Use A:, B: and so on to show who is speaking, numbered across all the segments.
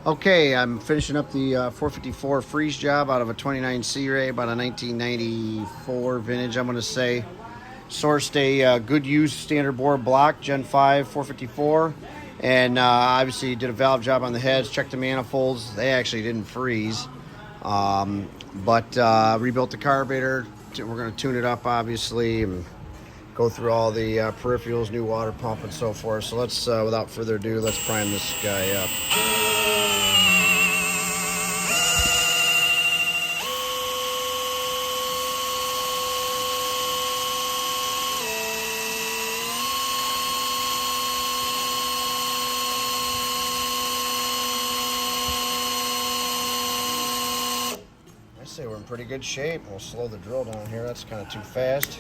A: Okay, I'm finishing up the 454 freeze job out of a 29 Sea Ray, about a 1994 vintage, I'm going to say. Sourced a good used standard bore block, Gen 5 454, and obviously did a valve job on the heads, checked the manifolds. They actually didn't freeze, but rebuilt the carburetor. We're going to tune it up, obviously, and go through all the peripherals, new water pump, and so forth. So let's, without further ado, let's prime this guy up. I say we're in pretty good shape. We'll slow the drill down here. That's kind of too fast.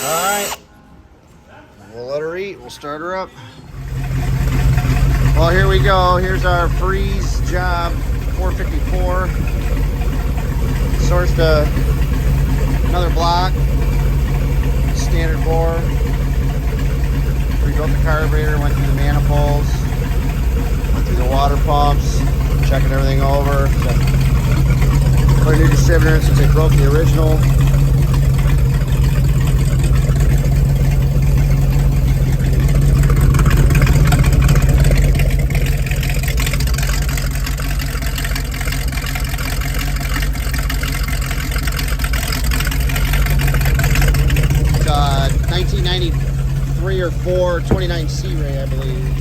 A: All right. We'll let her eat. We'll start her up. Well, here we go. Here's our freeze job 454. Sourced another block. Standard bore. Rebuilt the carburetor, went through the manifolds, went through the water pumps, checking everything over. Put a new distributor in since they broke the original. It's 1993 or 4 29 Sea Ray, I believe.